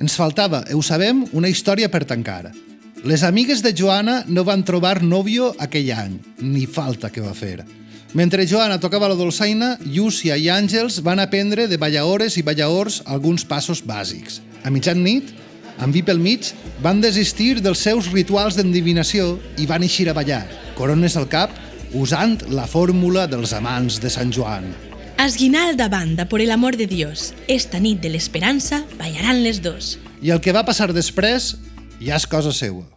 Ens faltava, ho sabem, una història per tancar. Les amigues de Joana no van trobar nòvio aquell any, ni falta que va fer. Mentre Joana tocava la dolçaina, Llúcia i Àngels van aprendre de ballaores i ballaors alguns passos bàsics. A mitjanit, amb vi pel mig, van desistir dels seus rituals d'endivinació i van eixir a ballar, corones al cap, usant la fórmula dels amants de Sant Joan. Esguinalda banda, por el amor de Dios. Esta nit de l'esperança ballaran les dos. I el que va passar després ja és cosa seua.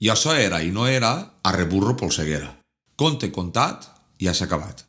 I això era i no era arreburro polseguera. Conte contat i ja s'ha acabat.